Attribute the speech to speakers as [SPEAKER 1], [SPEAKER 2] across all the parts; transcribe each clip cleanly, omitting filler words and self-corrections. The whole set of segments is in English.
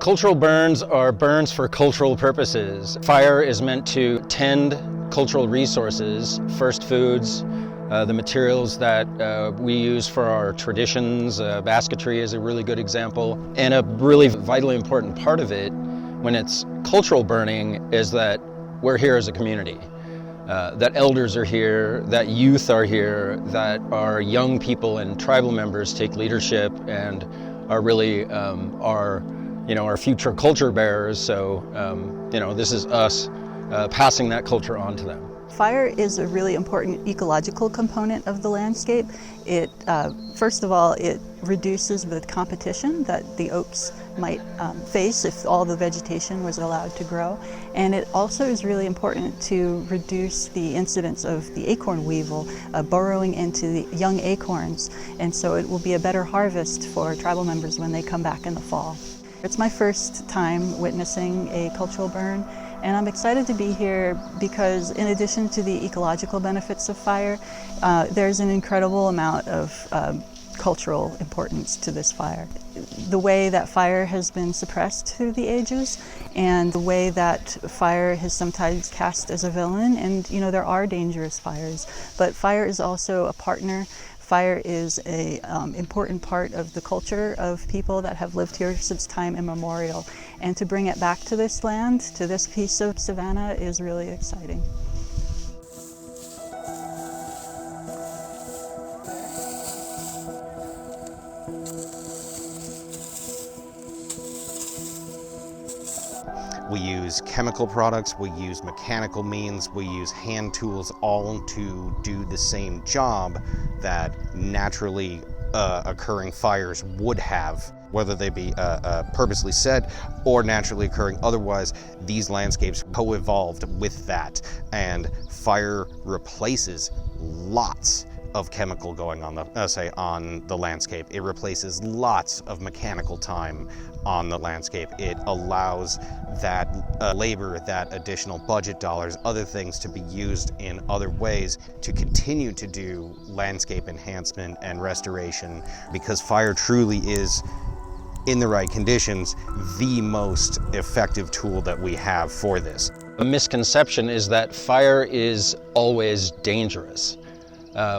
[SPEAKER 1] Cultural burns are burns for cultural purposes. Fire is meant to tend cultural resources, first foods, the materials that we use for our traditions. Basketry is a really good example. And a really vitally important part of it when it's cultural burning is that we're here as a community. That elders are here, that youth are here, that our young people and tribal members take leadership and are really our future culture bearers. So, this is us passing that culture on to them.
[SPEAKER 2] Fire is a really important ecological component of the landscape. It, first of all, it reduces the competition that the oaks might face if all the vegetation was allowed to grow. And it also is really important to reduce the incidence of the acorn weevil burrowing into the young acorns. And so it will be a better harvest for tribal members when they come back in the fall. It's my first time witnessing a cultural burn, and I'm excited to be here because in addition to the ecological benefits of fire, there's an incredible amount of cultural importance to this fire. The way that fire has been suppressed through the ages and the way that fire is sometimes cast as a villain, and there are dangerous fires, but fire is also a partner. Fire is an important part of the culture of people that have lived here since time immemorial. And to bring it back to this land, to this piece of savanna, is really exciting.
[SPEAKER 3] We use chemical products, we use mechanical means, we use hand tools, all to do the same job that naturally occurring fires would have, whether they be purposely set or naturally occurring. Otherwise, these landscapes co-evolved with that, and fire replaces lots of chemical going on the landscape. It replaces lots of mechanical time on the landscape. It allows that labor, that additional budget dollars, other things to be used in other ways to continue to do landscape enhancement and restoration, because fire truly is, in the right conditions, the most effective tool that we have for this.
[SPEAKER 1] A misconception is that fire is always dangerous.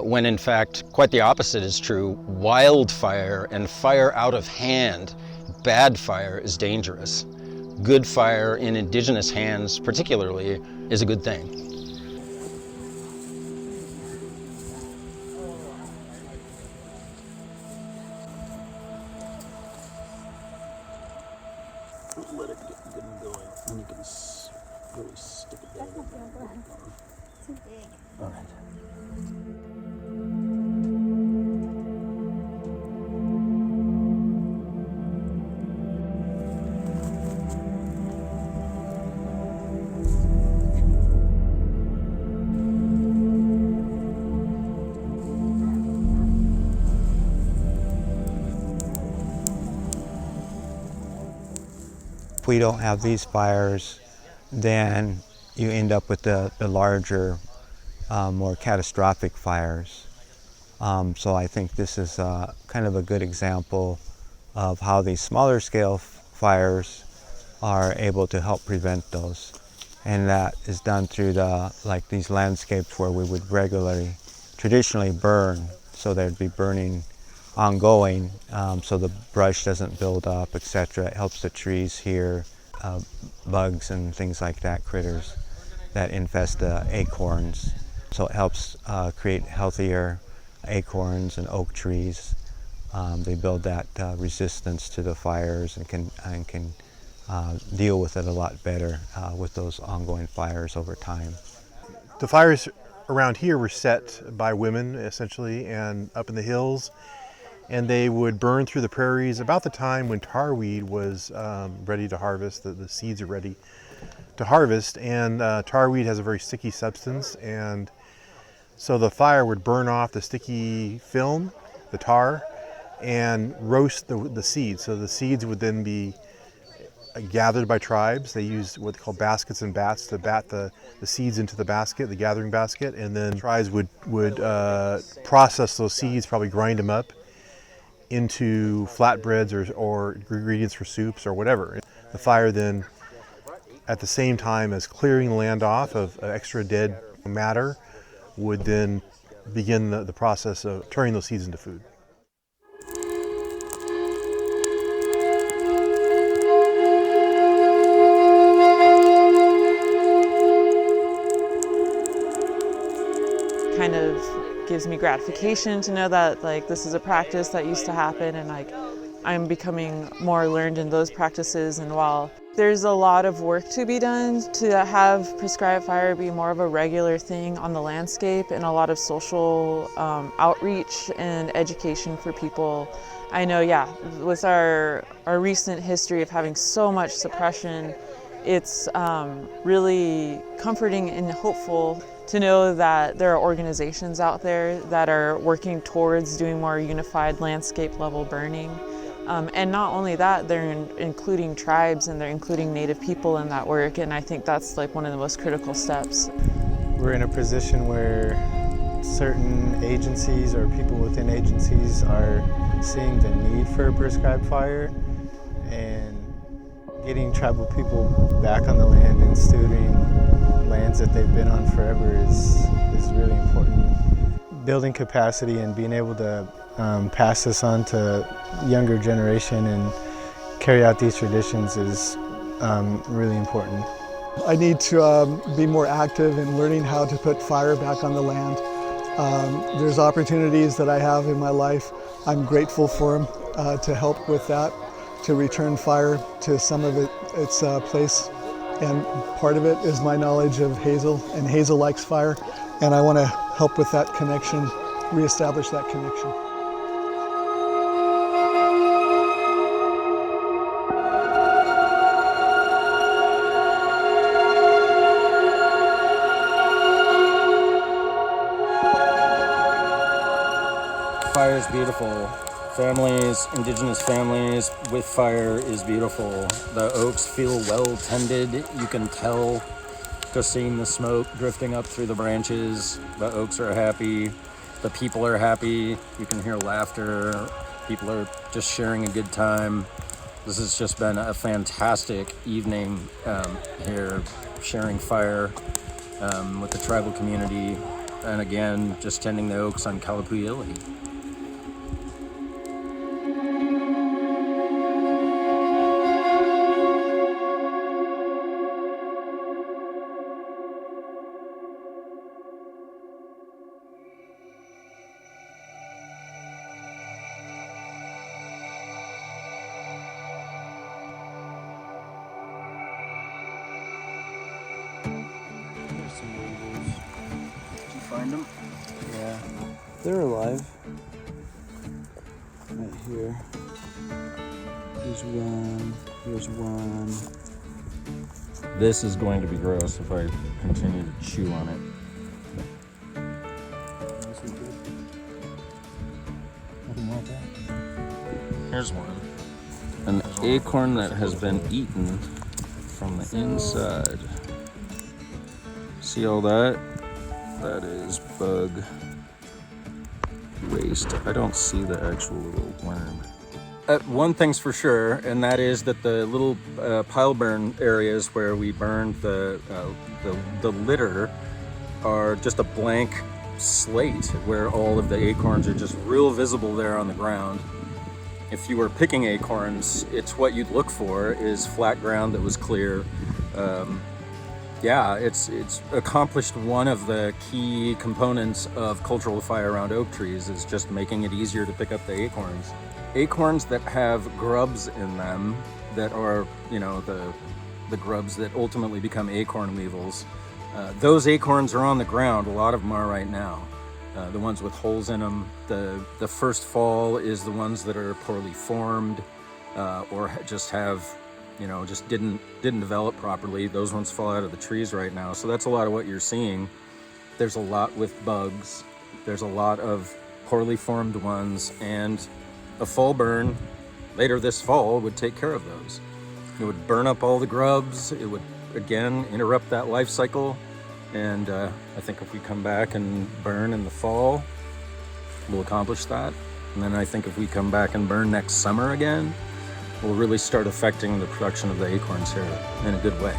[SPEAKER 1] When in fact, quite the opposite is true. Wildfire and fire out of hand, bad fire, is dangerous. Good fire in indigenous hands particularly is a good thing.
[SPEAKER 4] Let it get good and going, and you can really stick it down.
[SPEAKER 5] Too big.
[SPEAKER 4] All right.
[SPEAKER 6] If we don't have these fires, then you end up with the larger, more catastrophic fires. So I think this is kind of a good example of how these smaller scale fires are able to help prevent those. And that is done through these landscapes where we would traditionally burn, so there'd be burning ongoing, so the brush doesn't build up, etc. It helps the trees hear bugs and things like that, critters that infest the acorns. So it helps create healthier acorns and oak trees. They build that resistance to the fires and can deal with it a lot better with those ongoing fires over time.
[SPEAKER 7] The fires around here were set by women, essentially, and up in the hills. And they would burn through the prairies about the time when tarweed was ready to harvest. The seeds are ready to harvest, and tarweed has a very sticky substance, and so the fire would burn off the sticky film, the tar, and roast the seeds. So the seeds would then be gathered by tribes. They used what they call baskets and bats to bat the seeds into the basket, the gathering basket, and then tribes would process those seeds, probably grind them up into flatbreads or ingredients for soups or whatever. The fire then, at the same time as clearing the land off of extra dead matter, would then begin the process of turning those seeds into food.
[SPEAKER 8] Kind of gives me gratification to know that like this is a practice that used to happen, and like I'm becoming more learned in those practices. And while there's a lot of work to be done to have prescribed fire be more of a regular thing on the landscape, and a lot of social outreach and education for people, I know, yeah, with our recent history of having so much suppression, it's really comforting and hopeful to know that there are organizations out there that are working towards doing more unified landscape level burning. And not only that, they're including tribes and they're including Native people in that work, and I think that's like one of the most critical steps.
[SPEAKER 9] We're in a position where certain agencies or people within agencies are seeing the need for prescribed fire, and getting tribal people back on the land and stewarding lands that they've been on forever is really important. Building capacity and being able to pass this on to younger generation and carry out these traditions is really important.
[SPEAKER 10] I need to be more active in learning how to put fire back on the land. There's opportunities that I have in my life. I'm grateful for them to help with that, to return fire to some of its place. And part of it is my knowledge of Hazel, and Hazel likes fire, and I want to help with that connection, reestablish that connection.
[SPEAKER 1] Fire is beautiful. Families, indigenous families with fire is beautiful. The oaks feel well tended. You can tell just seeing the smoke drifting up through the branches. The oaks are happy. The people are happy. You can hear laughter. People are just sharing a good time. This has just been a fantastic evening here, sharing fire with the tribal community. And again, just tending the oaks on Kalapuyili. Find them?
[SPEAKER 4] Yeah, they're alive. Right here. Here's one. Here's one.
[SPEAKER 1] This is going to be gross if I continue to chew on it.
[SPEAKER 4] This is good. Nothing like that.
[SPEAKER 1] Here's one. An acorn that has been eaten from the inside. See all that? That is bug waste. I don't see the actual little worm. One thing's for sure, and that is that the little pile burn areas where we burned the litter are just a blank slate where all of the acorns are just real visible there on the ground. If you were picking acorns, it's what you'd look for is flat ground that was clear. Yeah, it's accomplished one of the key components of cultural fire around oak trees is just making it easier to pick up the acorns. Acorns that have grubs in them that are, you know, the grubs that ultimately become acorn weevils. Those acorns are on the ground, a lot of them are right now. The ones with holes in them. The first fall is the ones that are poorly formed or just have, you know, just didn't develop properly. Those ones fall out of the trees right now. So that's a lot of what you're seeing. There's a lot with bugs. There's a lot of poorly formed ones, and a fall burn later this fall would take care of those. It would burn up all the grubs. It would, again, interrupt that life cycle. And I think if we come back and burn in the fall, we'll accomplish that. And then I think if we come back and burn next summer again, will really start affecting the production of the acorns here in a good way.